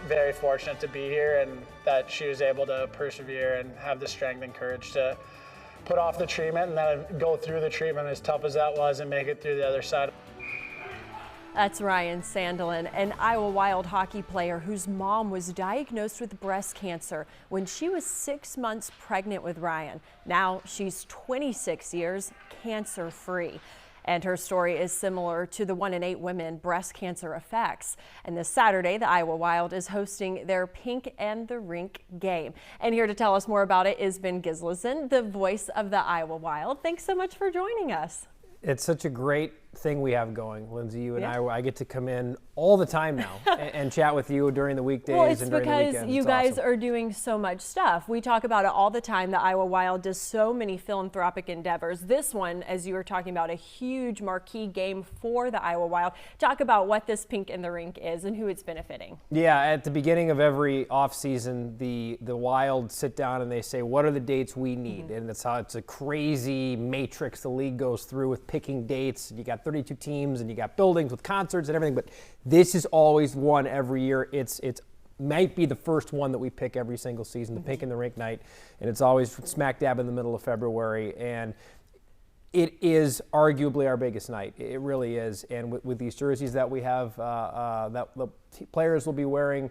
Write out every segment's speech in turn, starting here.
very fortunate to be here and that she was able to persevere and have the strength and courage to put off the treatment and then go through the treatment, as tough as that was, and make it through the other side. That's Ryan Sandelin, an Iowa Wild hockey player whose mom was diagnosed with breast cancer when she was 6 months pregnant with Ryan. Now she's 26 years cancer-free. And her story is similar to the 1 in 8 women breast cancer affects. And this Saturday, the Iowa Wild is hosting their Pink and the Rink game. And here to tell us more about it is Ben Gislason, the voice of the Iowa Wild. Thanks so much for joining us. It's such a great thing we have going, Lindsay. You and I get to come in all the time now and chat with you during the weekdays and during the weekends. Well, it's because you guys are doing so much stuff. We talk about it all the time. The Iowa Wild does so many philanthropic endeavors. This one, as you were talking about, a huge marquee game for the Iowa Wild. Talk about what this Pink in the Rink is and who it's benefiting. Yeah, at the beginning of every off season, the Wild sit down and they say, what are the dates we need? And that's how it's a crazy matrix the league goes through with picking dates. You got 32 teams and you got buildings with concerts and everything, but this is always one every year. It's might be the first one that we pick every single season, the Pink in the Rink night, and it's always smack dab in the middle of February, and it is arguably our biggest night. It really is, and with these jerseys that we have that the players will be wearing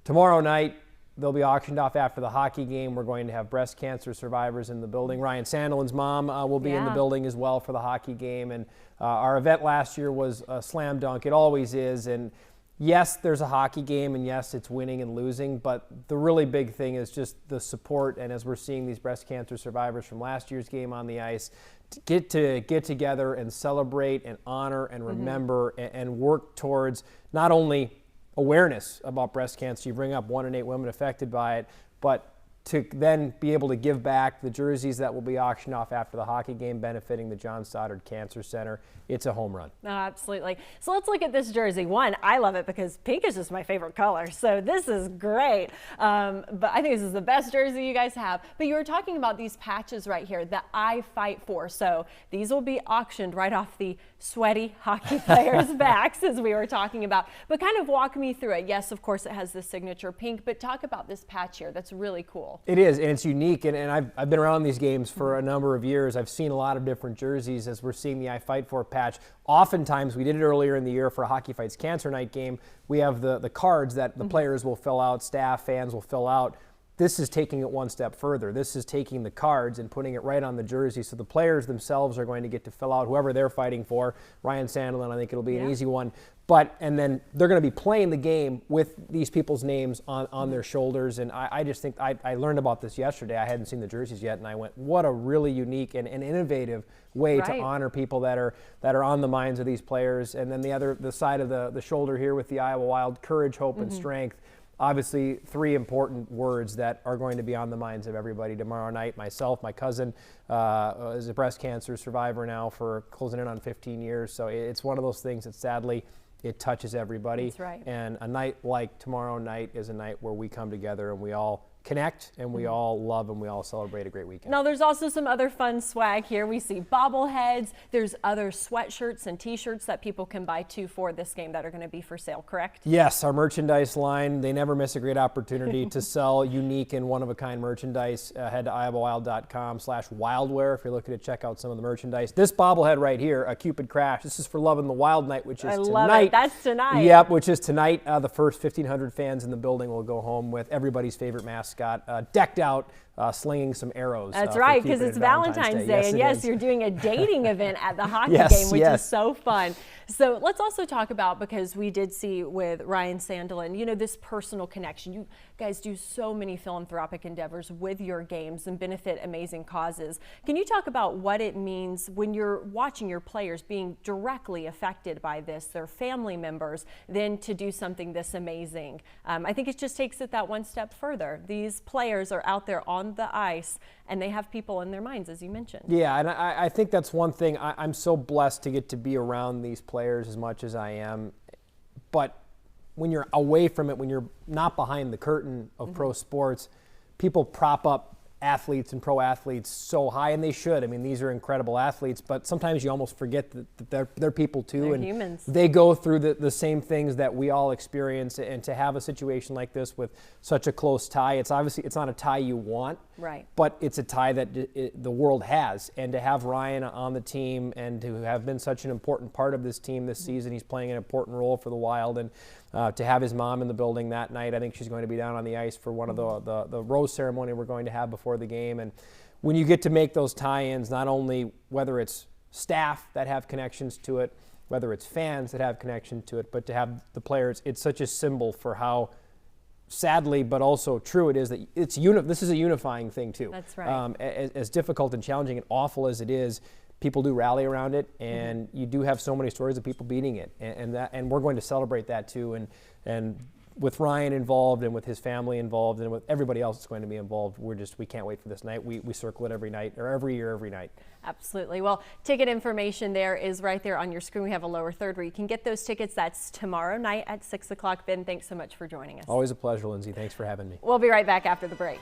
tomorrow night, they'll be auctioned off after the hockey game. We're going to have breast cancer survivors in the building. Ryan Sandelin's mom will be in the building as well for the hockey game. And our event last year was a slam dunk. It always is. And yes, there's a hockey game, and yes, it's winning and losing. But the really big thing is just the support. And as we're seeing these breast cancer survivors from last year's game on the ice to get together and celebrate and honor and remember and work towards not only awareness about breast cancer. You bring up 1 in 8 women affected by it, but to then be able to give back the jerseys that will be auctioned off after the hockey game benefiting the John Stoddard Cancer Center, it's a home run. Oh, absolutely. So let's look at this jersey. One, I love it because pink is just my favorite color. So this is great. But I think this is the best jersey you guys have. But you were talking about these patches right here that I fight for. So these will be auctioned right off the sweaty hockey players' backs, as we were talking about. But kind of walk me through it. Yes, of course, it has the signature pink, but talk about this patch here. That's really cool. It is, and it's unique. And I've been around these games for a number of years. I've seen a lot of different jerseys as we're seeing the I Fight For patch. Oftentimes, we did it earlier in the year for a Hockey Fights Cancer Night game. We have the cards that the players will fill out, staff, fans will fill out. This is taking it one step further. This is taking the cards and putting it right on the jersey. So the players themselves are going to get to fill out whoever they're fighting for. Ryan Sandelin, I think it'll be an easy one. And then they're going to be playing the game with these people's names on their shoulders. And I just think I learned about this yesterday. I hadn't seen the jerseys yet, and I went, what a really unique and innovative way to honor people that are on the minds of these players. And then the side of the shoulder here with the Iowa Wild, courage, hope, and strength. Obviously, 3 important words that are going to be on the minds of everybody tomorrow night. Myself, my cousin is a breast cancer survivor now for closing in on 15 years. So it's one of those things that sadly it touches everybody. That's right. And a night like tomorrow night is a night where we come together and we all connect and we all love and we all celebrate a great weekend. Now there's also some other fun swag here. We see bobbleheads. There's other sweatshirts and t-shirts that people can buy too for this game that are going to be for sale, correct? Yes, our merchandise line, they never miss a great opportunity to sell unique and one-of-a-kind merchandise. Head to iowawild.com/wildwear if you're looking to check out some of the merchandise. This bobblehead right here, a Cupid Crash, this is for Loving the Wild Night, which is tonight. I love it. That's tonight. Yep, which is tonight. The first 1,500 fans in the building will go home with everybody's favorite mascot, decked out, slinging some arrows. That's right, because it's Valentine's Day. And yes, you're doing a dating event at the hockey game, which is so fun. So let's also talk about, because we did see with Ryan Sandelin, you know, this personal connection. You guys do so many philanthropic endeavors with your games and benefit amazing causes. Can you talk about what it means when you're watching your players being directly affected by this, their family members, then to do something this amazing? I think it just takes it that one step further. These players are out there on the ice and they have people in their minds, as you mentioned. Yeah, and I think that's one thing. I'm so blessed to get to be around these players as much as I am. But when you're away from it, when you're not behind the curtain of pro sports, people prop up athletes and pro athletes so high, and they should. I mean, these are incredible athletes, but sometimes you almost forget that they're people too. They're and humans. They go through the same things that we all experience, and to have a situation like this with such a close tie, it's not a tie you want, right? But it's a tie that the world has, and to have Ryan on the team and to have been such an important part of this team this season, he's playing an important role for the Wild, and to have his mom in the building that night. I think she's going to be down on the ice for one of the rose ceremony we're going to have before the game. And when you get to make those tie-ins, not only whether it's staff that have connections to it, whether it's fans that have connection to it, but to have the players, it's such a symbol for how sadly but also true it is that this is a unifying thing too. That's right. As difficult and challenging and awful as it is, people do rally around it, and you do have so many stories of people beating it, and we're going to celebrate that too. And with Ryan involved, and with his family involved, and with everybody else that's going to be involved, we can't wait for this night. We circle it every night, or every year, every night. Absolutely. Well, ticket information there is right there on your screen. We have a lower third where you can get those tickets. That's tomorrow night at 6 o'clock. Ben, thanks so much for joining us. Always a pleasure, Lindsay. Thanks for having me. We'll be right back after the break.